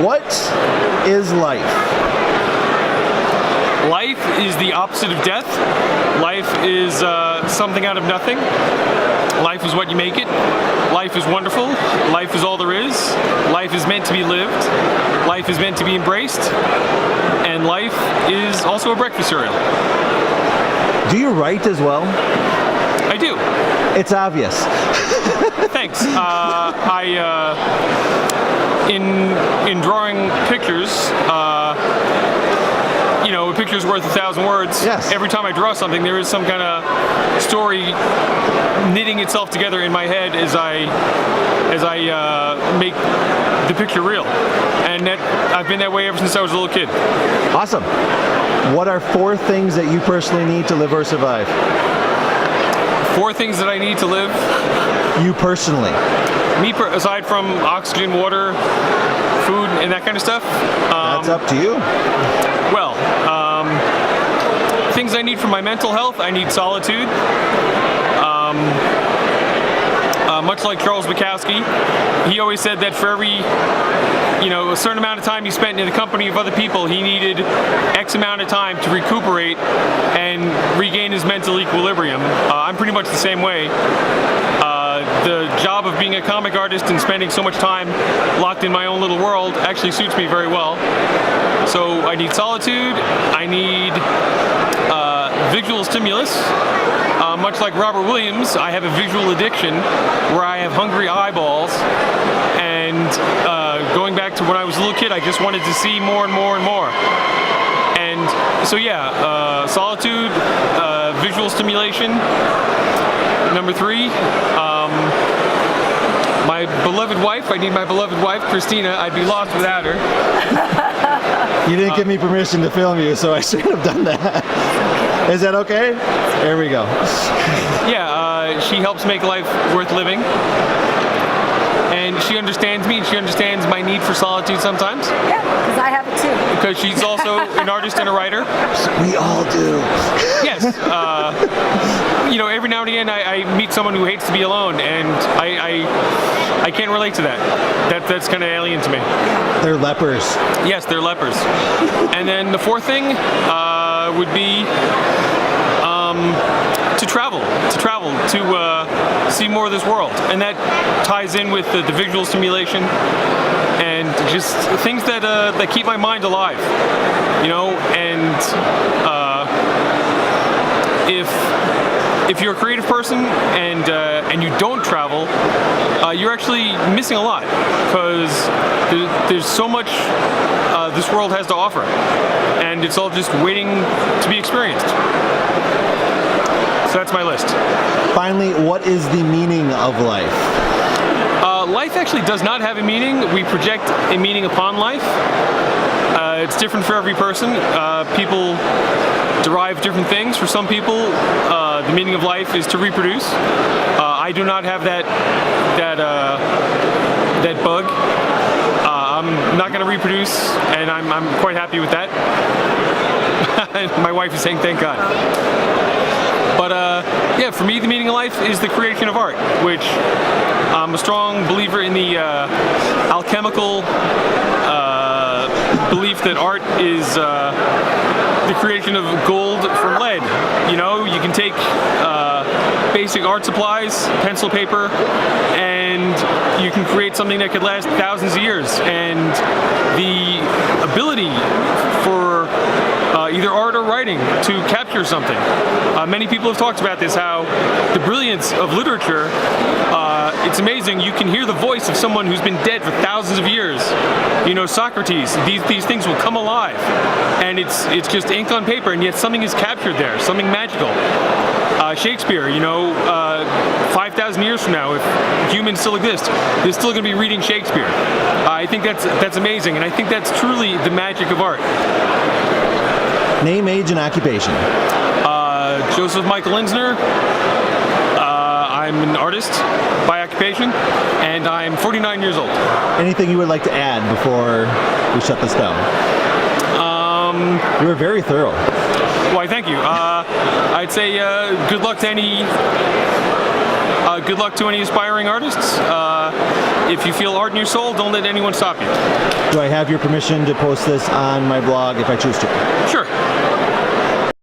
What is life? Life is the opposite of death. Life is something out of nothing. Life is what you make it. Life is wonderful. Life is all there is. Life is meant to be lived. Life is meant to be embraced. And life is also a breakfast cereal. Do you write as well? I do. It's obvious. Thanks. In drawing pictures, a picture's worth 1,000 words. Yes. Every time I draw something, there is some kind of story knitting itself together in my head as I make the picture real. And I've been that way ever since I was a little kid. Awesome. What are 4 things that you personally need to live or survive? 4 things that I need to live. You personally. Aside from oxygen, water, food, and that kind of stuff. That's up to you. Well, things I need for my mental health, I need solitude. Much like Charles Bukowski, he always said that for every a certain amount of time he spent in the company of other people, he needed X amount of time to recuperate and regain his mental equilibrium. I'm pretty much the same way. The job of being a comic artist and spending so much time locked in my own little world actually suits me very well. So I need solitude, I need visual stimulus. Much like Robert Williams, I have a visual addiction where I have hungry eyeballs, and going back to when I was a little kid, I just wanted to see more and more and more. And so yeah, solitude, visual stimulation. Number 3, my beloved wife. I need my beloved wife, Christina. I'd be lost without her. You didn't give me permission to film you, so I shouldn't have done that. Is that okay? There we go. Yeah, she helps make life worth living. And she understands me, and she understands my need for solitude sometimes. Yeah, because I have it too. Because she's also an artist and a writer. We all do. Yes. Every now and again I meet someone who hates to be alone, and I can't relate to that. That's kind of alien to me. They're lepers. Yes, they're lepers. And then the 4th thing would be to travel, to see more of this world. And that ties in with the visual stimulation and just things that keep my mind alive, and if you're a creative person and you don't travel, you're actually missing a lot, because there's so much this world has to offer, and it's all just waiting to be experienced. So that's my list. Finally, what is the meaning of life? Life actually does not have a meaning. We project a meaning upon life. It's different for every person. People derive different things. For some people, the meaning of life is to reproduce. I do not have that bug. I'm not going to reproduce, and I'm quite happy with that. My wife is saying, "Thank God." But yeah, for me, the meaning of life is the creation of art, which I'm a strong believer in the alchemical belief that art is the creation of gold from lead. You can take basic art supplies, pencil, paper, and you can create something that could last thousands of years. And the ability for either art or writing to capture something. Many people have talked about this, how the brilliance of literature, it's amazing. You can hear the voice of someone who's been dead for thousands of years. Socrates, these things will come alive, and it's just ink on paper, and yet something is captured there, something magical. Shakespeare, 5,000 years from now, if humans still exist, they're still going to be reading Shakespeare. I think that's amazing, and I think that's truly the magic of art. Name, age, and occupation. Joseph Michael Linsner. I'm an artist by occupation, and I'm 49 years old. Anything you would like to add before we shut this down? You were very thorough. Why, thank you. I'd say good luck to any aspiring artists. If you feel art in your soul, don't let anyone stop you. Do I have your permission to post this on my blog if I choose to? Sure.